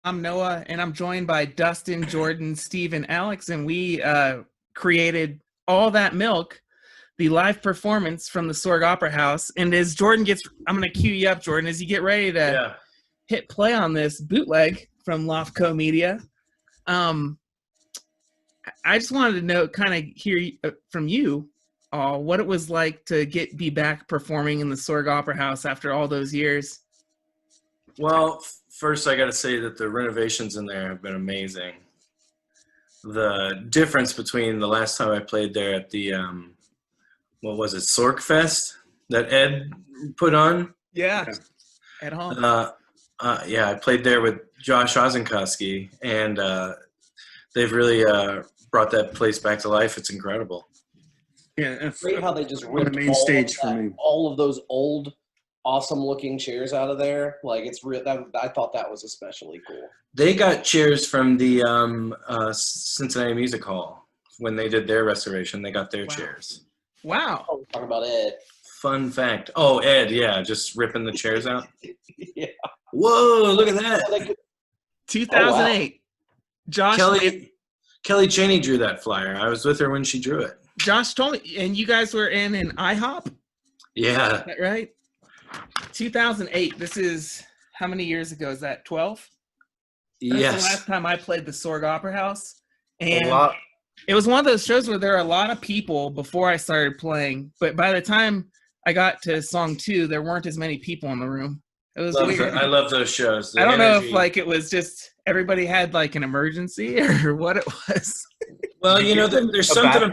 I'm Noah, and I'm joined by Dustin, Jordan, Steve, and Alex, and we created All That Milk, the live performance from the Sorg Opera House. And as Jordan gets, I'm going to cue you up, Jordan, as you get ready to hit play on this bootleg from Loftco Media. I just wanted to know, kind of hear from you all, what it was like to be back performing in the Sorg Opera House after all those years. Well, first I got to say that the renovations in there have been amazing. The difference between the last time I played there at the, what was it, Sork Fest that Ed put on? Yeah, at home. Yeah, I played there with Josh Ozenkowski, and they've really brought that place back to life. It's incredible. Yeah, it's great how they just ripped main stage for me. All of those old, awesome-looking chairs out of there. Like, it's real. I thought that was especially cool. They got chairs from the Cincinnati Music Hall when they did their restoration. They got their chairs. Wow. Oh, we're talking about Ed. Fun fact. Oh, Ed, yeah, just ripping the chairs out. Yeah. Whoa, look at that. 2008. Josh. Kelly Cheney drew that flyer. I was with her when she drew it. Josh told me, and you guys were in an IHOP? Yeah. Is that right? 2008. This is, how many years ago is that? 12? Yes. That's the last time I played the Sorg Opera House. And a lot. It was one of those shows where there were a lot of people before I started playing, but by the time I got to song 2, there weren't as many people in the room. It was weird. I love those shows. I don't know if it was just everybody had like an emergency or what it was. Well, you know, there's something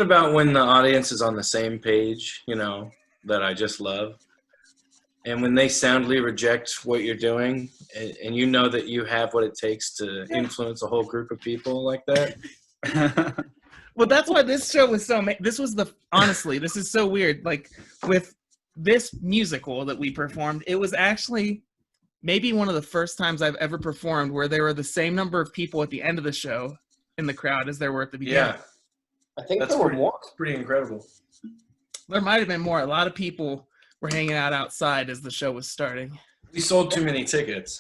about when the audience is on the same page, you know, that I just love. And when they soundly reject what you're doing, and you know that you have what it takes to influence a whole group of people like that. Well, that's why this show was honestly, this is so weird. Like with this musical that we performed, it was actually maybe one of the first times I've ever performed where there were the same number of people at the end of the show in the crowd as there were at the beginning. Yeah. I think there were more. Pretty incredible. There might have been more. A lot of people were hanging out outside as the show was starting. We sold too many tickets.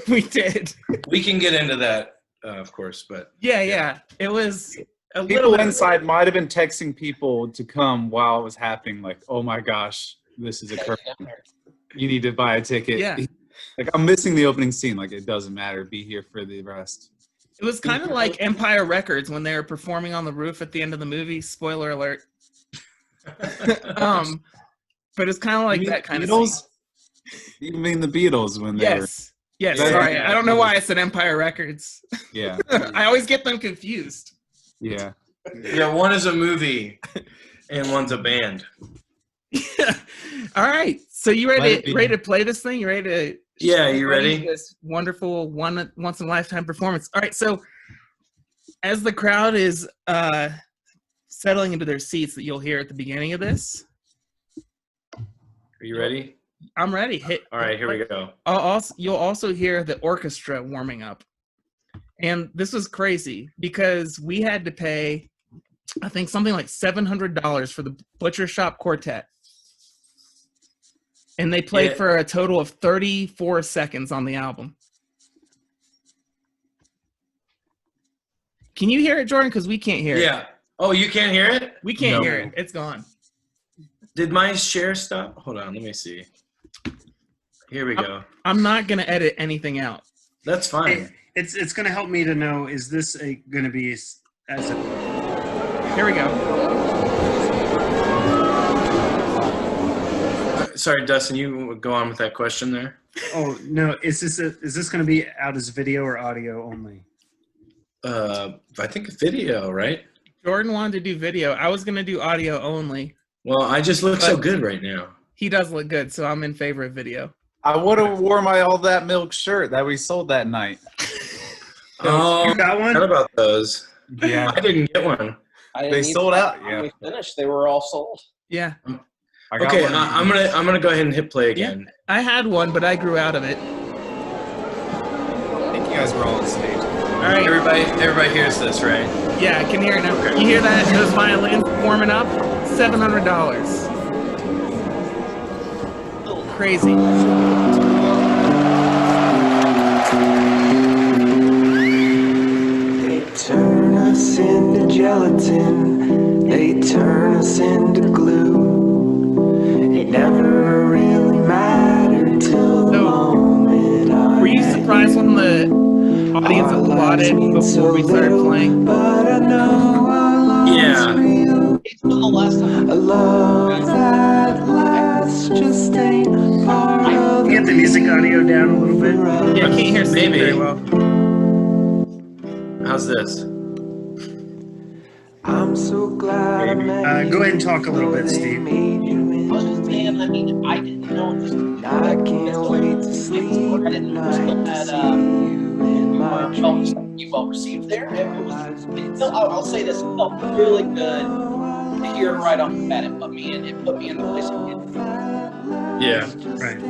We did. We can get into that, of course, but yeah. It was a people little inside might have been texting people to come while it was happening. Like, oh my gosh, this is occurring. You need to buy a ticket. Yeah. Like, I'm missing the opening scene. Like, it doesn't matter. Be here for the rest. It was kind of like Empire Records when they were performing on the roof at the end of the movie. Spoiler alert. But it's kind of like that kind of scene. You mean the Beatles when they were... Yes, sorry. I don't know why I said Empire Records. Yeah. I always get them confused. Yeah. Yeah, one is a movie and one's a band. All right. So you ready to play this thing? You ready to... Yeah, you ready? This wonderful once in a lifetime performance. All right, so as the crowd is settling into their seats that you'll hear at the beginning of this. Are you ready? I'm ready. All right, here we go. You'll also hear the orchestra warming up. And this was crazy because we had to pay, I think, something like $700 for the Butcher Shop Quartet. And they played for a total of 34 seconds on the album. Can you hear it, Jordan? Because we can't hear it. Yeah. Oh, you can't hear it? We can't hear it. It's gone. Did my share stop? Hold on. Let me see. Here we go. I'm not going to edit anything out. That's fine. It's going to help me to know, is this going to be as a... Here we go. Sorry, Dustin, you go on with that question there. Oh, no. Is this going to be out as video or audio only? I think video, right? Jordan wanted to do video. I was going to do audio only. Well, I just look so good right now. He does look good, so I'm in favor of video. I would have wore my All That Milk shirt that we sold that night. Oh, you got one? What about those? Yeah. I didn't get one. They sold out. Yeah. We finished. They were all sold. Yeah. Okay, I'm gonna go ahead and hit play again. Yeah, I had one, but I grew out of it. I think you guys were all on stage. All right, everybody hears this, right? Yeah, I can hear it now. Okay. You hear that? Those violins warming up. $700. Crazy. gelatin, they turn us into glue. It never really mattered till the moment I Were you surprised when the audience applauded before we started playing? but I know our love Yeah. is real. It's not the last time. A love that lasts just ain't part of Get the music audio down a little bit. Yeah, I can't hear Steve Maybe. very well. How's this? I'm so glad I met Go ahead and talk a little bit, Steve. I was just saying, I mean, I didn't know just I can't wait to sleep I at didn't know night that, to see you in my dreams. you well received there. I'll say this, it felt really good to hear it right off the bat. It put me in the place it did. Yeah. Right.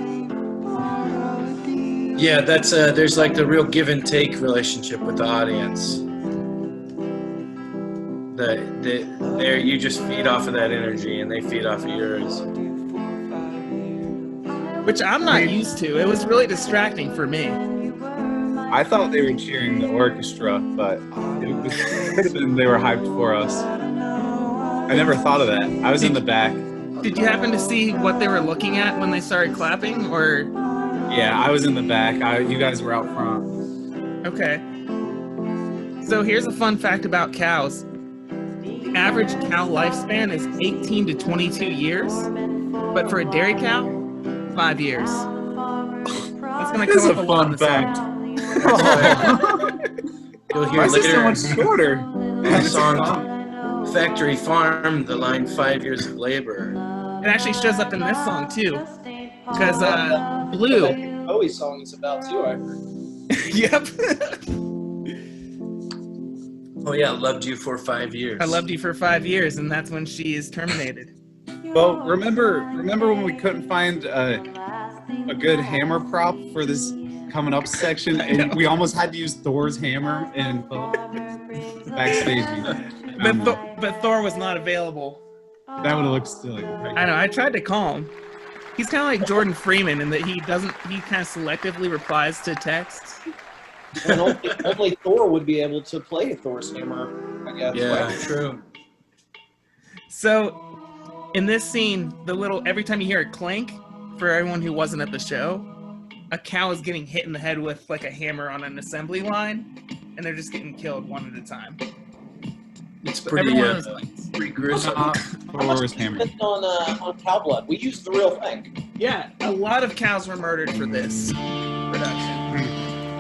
Yeah, that's there's like the real give and take relationship with the audience. There you just feed off of that energy and they feed off of yours. Which I'm not used to. It was really distracting for me. I thought they were cheering the orchestra, but it could have been they were hyped for us. I never thought of that. I was in the back. Did you happen to see what they were looking at when they started clapping, or? Yeah, I was in the back. You guys were out front. Okay. So here's a fun fact about cows. The average cow lifespan is 18 to 22 years, but for a dairy cow, 5 years. That's gonna This is come a up a lot fun this song. fact. You'll Why hear is this so later much shorter? in the song Factory Farm, the line 5 years of labor. It actually shows up in this song too, because Blue. Bowie's song is about too, I heard. Yep. Oh yeah, loved you for 5 years. I loved you for 5 years, and that's when she is terminated. Well, remember when we couldn't find a good hammer prop for this coming up section, and we almost had to use Thor's hammer in backstage. But Thor was not available. That would have looked silly. I know. I tried to call him. He's kind of like Jordan Freeman in that he kind of selectively replies to texts. And only Thor would be able to play Thor's hammer, I guess. Yeah, true. So, in this scene, every time you hear a clank, for everyone who wasn't at the show, a cow is getting hit in the head with like a hammer on an assembly line, and they're just getting killed one at a time. It's So pretty, every one of those clanks. pretty gruesome. Thor's hammer. On cow blood, we used the real thing. Yeah, a lot of cows were murdered for this production.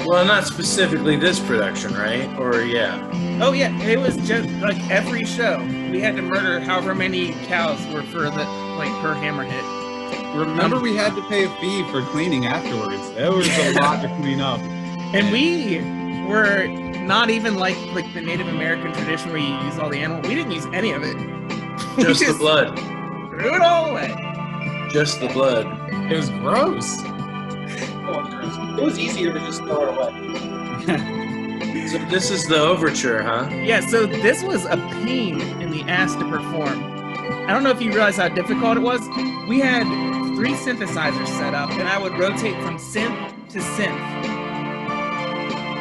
Well, not specifically this production, right? Or yeah. Oh yeah, it was just like every show we had to murder however many cows were for the per hammer hit. Remember, we had to pay a fee for cleaning afterwards. There was a lot to clean up. And we were not even like the Native American tradition where you use all the animal. We didn't use any of it. We Just the blood. Threw it all away. Just the blood. It was gross. It was easier to just throw it away. So this is the overture, huh? Yeah, so this was a pain in the ass to perform. I don't know if you realize how difficult it was. We had 3 synthesizers set up, and I would rotate from synth to synth.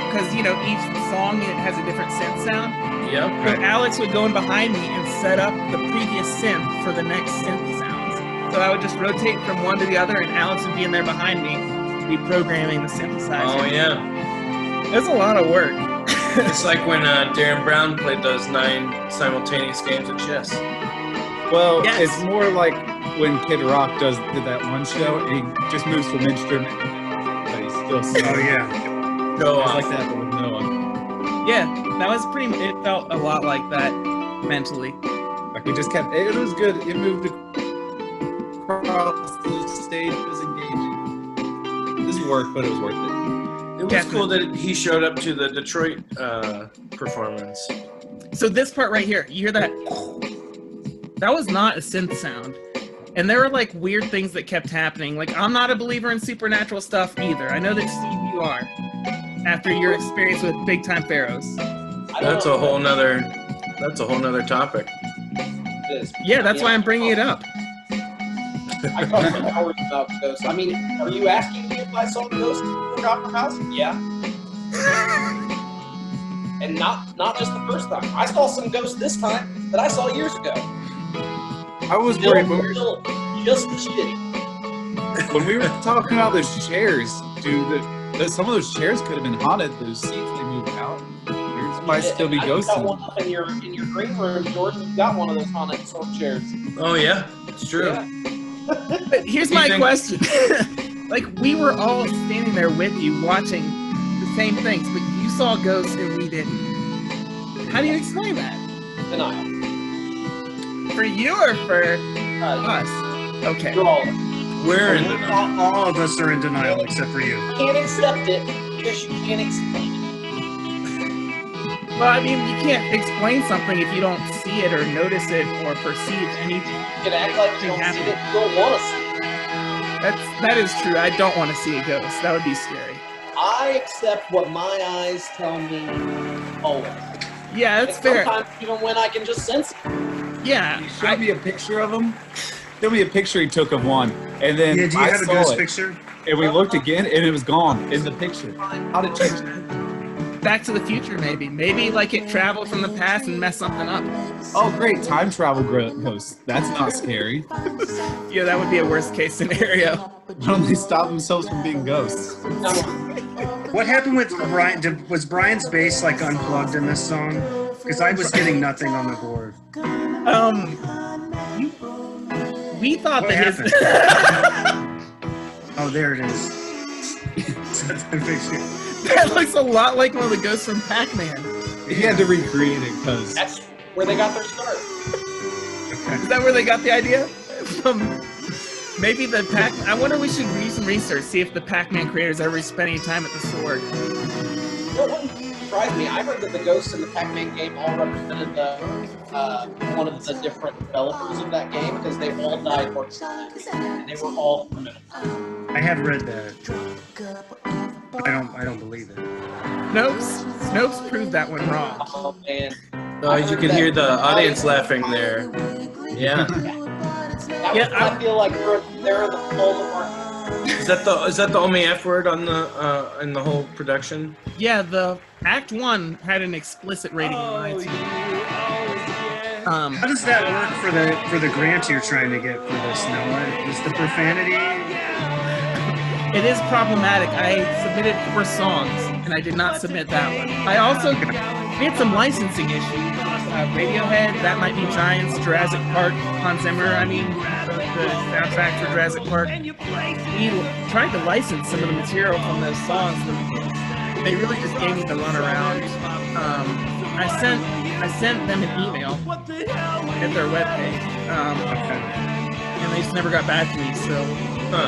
Because, each song, it has a different synth sound. Yep. But Alex would go in behind me and set up the previous synth for the next synth sounds. So I would just rotate from one to the other, and Alex would be in there behind me, reprogramming the synthesizer. Oh yeah. It was a lot of work. It's like when Darren Brown played those 9 simultaneous games of chess. Well, Yes. it's more like when Kid Rock did that one show, and he just moves from instrument, but he's still singing. Oh yeah. Go It's on. like that, but with no one. Yeah, that was it felt a lot like that mentally. Like we just kept. It was good. It moved across the stage. It was engaging. This worked, but it was worth it. It was cool that he showed up to the Detroit performance. So this part right here, you hear that? That was not a synth sound. And there were like weird things that kept happening. Like, I'm not a believer in supernatural stuff either. I know that Steve, you are. After your experience with Big Time Pharaohs. That's a whole nother topic. Yeah, that's why I'm bringing it up. I talked to Howard about ghosts. I mean, are you asking me if I saw the ghost in the Opera House? Yeah. And not just the first time. I saw some ghosts this time that I saw years ago. I was Still, worried, but still just as shitty. when we were talking about those chairs, dude, some of those chairs could have been haunted. Those seats they moved out. There might still be ghosts. You got one up in your green room, Jordan. You got one of those haunted sword chairs. Oh yeah, it's true. Yeah. But here's my question. Like, we were all standing there with you watching the same things, but you saw ghosts and we didn't. How do you explain that? Denial. For you or for Uh, us? Okay. you're all We're in denial. All of us are in denial except for you. can't accept it because you can't explain it. Well, I mean, you can't explain something if you don't see it or notice it or perceive anything. You can act like you don't see it. You don't want to see it. That is true. I don't want to see a ghost. That would be scary. I accept what my eyes tell me always. Yeah, that's And fair. sometimes even when I can just sense it. Yeah. He showed me a picture of him. Showed me a picture he took of one, and then Yeah, do you I have a saw ghost it, picture? and we looked again, and it was gone in the picture. How did it change? Back to the Future, maybe. Maybe like it traveled from the past and messed something up. Oh, great, time travel ghost. That's not scary. Yeah, that would be a worst case scenario. Why don't they stop themselves from being ghosts? What happened with Brian? Was Brian's bass like unplugged in this song? Because I was getting nothing on the board. We thought What that his Oh, there it is. that looks a lot like one of the ghosts from Pac-Man. He had to recreate it because That's where they got their start. Is that where they got the idea? Maybe the Pac. I wonder. We should do some research, see if the Pac-Man creators ever spent any time at the sword. You know, it wouldn't surprise me. I heard that the ghosts in the Pac-Man game all represented one of the different developers of that game because they all died mortally, and they were all criminals. I have read that. I don't believe it. Snopes proved that one wrong. Oh man, Oh, you could hear the audience laughing there. Yeah. Yeah, I feel like they're the full Is that the only F word on the in the whole production? Yeah, the Act 1 had an explicit rating on iTunes. How does that work for the grant you're trying to get for this, Noah? Is the profanity? It is problematic. I submitted 4 songs, and I did not submit that one. I also we had some licensing issues. Radiohead, That Might Be Giants, Jurassic Park, Hans Zimmer, the soundtrack for Jurassic Park. We tried to license some of the material from those songs, but they really just gave me the runaround. I sent them an email at their webpage, and they just never got back to me, so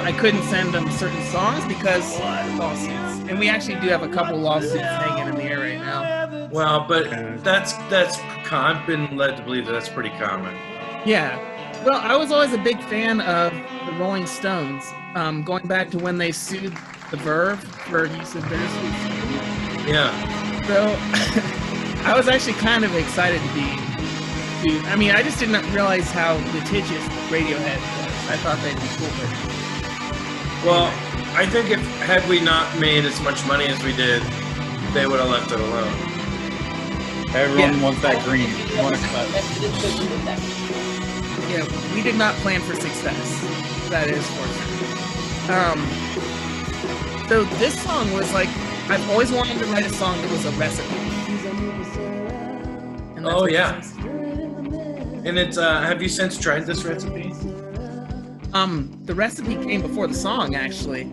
I couldn't send them certain songs because lawsuits. And we actually do have a couple lawsuits hanging in the air right now. Well, but I've been led to believe that that's pretty common. Yeah. Well, I was always a big fan of the Rolling Stones, going back to when they sued the Verve for use of bittersweet symphony. Yeah. So I was actually kind of excited to be. I mean, I just didn't realize how litigious Radiohead was. I thought they'd be cool with it. Well, I think had we not made as much money as we did, they would have left it alone. everyone wants that green. They want to cut. Yeah, we did not plan for success. That is for sure. So this song was like, I've always wanted to write a song that was a recipe. And that's Oh, what yeah. this is. And it's have you since tried this recipe? The recipe came before the song, actually.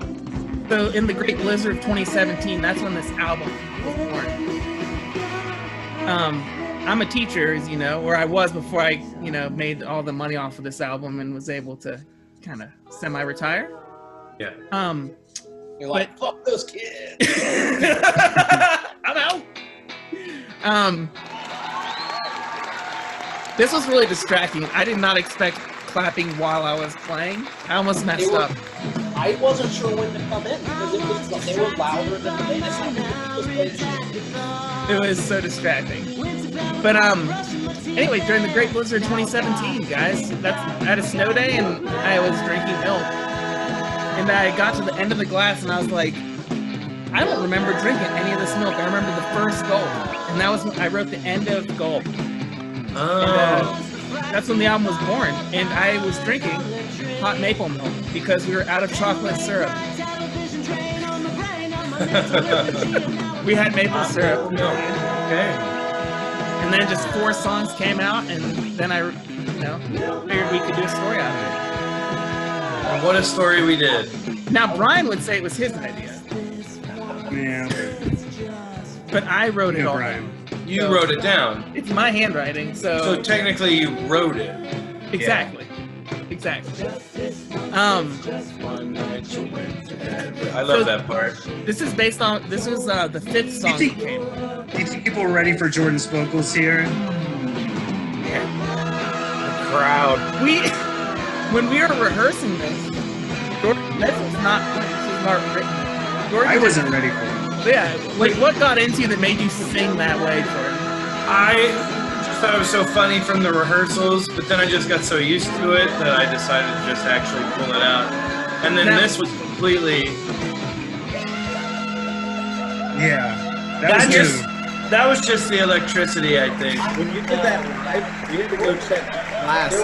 So in the Great Blizzard of 2017, that's when this album was born. I'm a teacher, as you know, or I was before I, made all the money off of this album and was able to kind of semi-retire. Yeah. You're like, fuck those kids. I'm out. This was really distracting. I did not expect clapping while I was playing. I almost messed up. I wasn't sure when to come in because they were louder than the bass. I think it was playing. It was so distracting. But anyway, during the Great Blizzard 2017, guys, I had a snow day and I was drinking milk. And I got to the end of the glass and I was like, I don't remember drinking any of this milk. I remember the first gulp, and that was when I wrote the end of Gulp. Oh. That's when the album was born, and I was drinking hot maple milk because we were out of chocolate syrup. We had maple syrup. Okay. And then just 4 songs came out, and then I, figured we could do a story out of And what a story we did. it. Now, Brian would say it was his idea, Yeah. but I wrote it Yeah, all. Brian. You wrote it down. It's my handwriting, So technically you wrote it. exactly. Exactly. I love that part. This was the 5th song that came. Do you think people were ready for Jordan's vocals here? Crowd. When we were rehearsing this was not written. Jordan I wasn't ready for it. Yeah, like what got into you that made you sing that way, Jordan? I just thought it was so funny from the rehearsals, but then I just got so used to it that I decided to just actually pull it out. And then Now- this was completely. Yeah. That was just the electricity, I think. When you did that live, we had to go check last.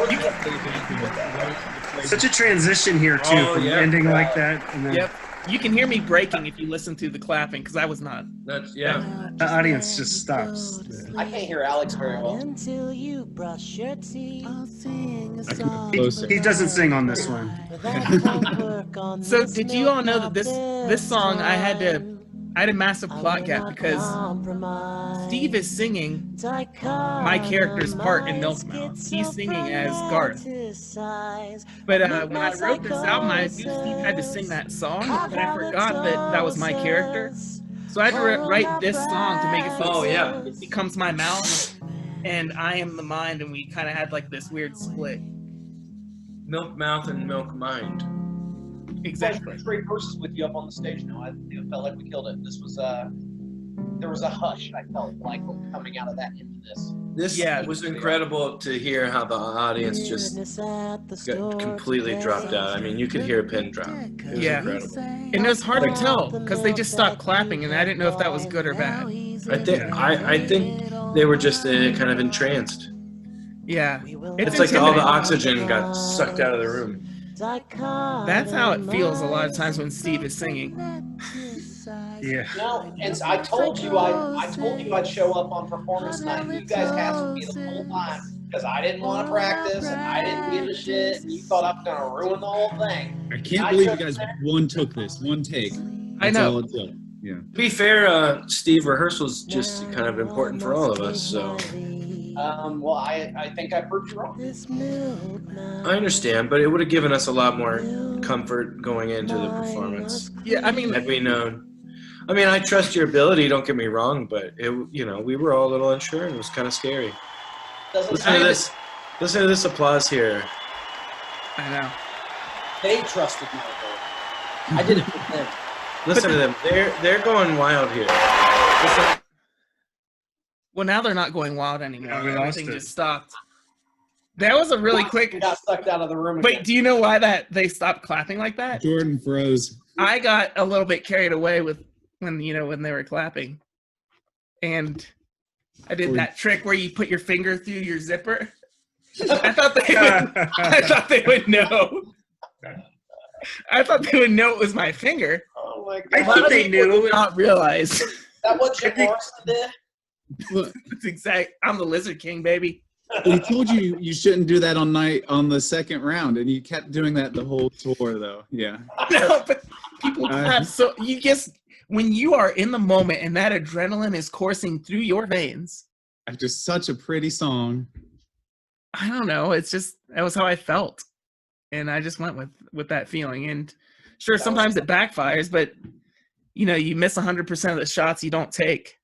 Such a transition here too, Oh, from yeah. ending like that, and then Yep. You can hear me breaking if you listen to the clapping, because I was not. That's yeah. the audience just stops. I can't hear Alex very well. Until you brush your teeth. I'll sing a I can song. be closer. He doesn't sing on this one. So did you all know that this song I had a massive plot gap because Steve is singing my character's part in Milkmouth. He's singing as Garth. But when I wrote this album, I knew Steve had to sing that song, but I forgot that was my character. So I had to write this song to make it so Oh, yeah. it becomes my mouth, and I am the mind, and we kind of had like this weird split. Milk mouth and milk mind. Exactly. Great verses with you up on the stage now. I felt like we killed it. This was there was a hush. I felt like coming out of that into this. This was incredible to hear how the audience just got completely dropped out. I mean, you could hear a pin drop. It was incredible. And it was hard to tell because they just stopped clapping, and I didn't know if that was good or bad. I think they were just kind of entranced. Yeah. It's like all the oxygen got sucked out of the room. That's how it feels a lot of times when Steve is singing. Yeah. No, and I told you I'd show up on performance night. You guys hassled me the whole time because I didn't want to practice and I didn't give a shit. And you thought I was gonna ruin the whole thing. I can't believe you guys one take. I know. All it took. Yeah. To be fair, Steve, rehearsal's just kind of important for all of us, so. Well, I think I proved you wrong. I understand, but it would have given us a lot more comfort going into the performance. Yeah, I mean, Had we known. I mean, I trust your ability, don't get me wrong, but we were all a little unsure and it was kind of scary. Listen to this applause here. I know. They trusted my ability. I did it for them. Listen to them. They're going wild here. Listen. Well, now they're not going wild anymore. Yeah, we lost Everything it. just stopped. That was a really quick. We got sucked out of the room. Wait, again. do you know why they stopped clapping like that? Jordan froze. I got a little bit carried away with when they were clapping, and I did that trick where you put your finger through your zipper. I thought they would know. I thought they would know it was my finger. Oh my I god! thought they knew. Not realize. Is that what Jim Morrison did? It's exact. I'm the Lizard King, baby. We told you you shouldn't do that on the second round, and you kept doing that the whole tour, though. Yeah. No, but people clap. So you just when you are in the moment and that adrenaline is coursing through your veins. After such a pretty song. I don't know. It's just that was how I felt, and I just went with that feeling. And sure, sometimes it backfires, but you miss 100% of the shots you don't take.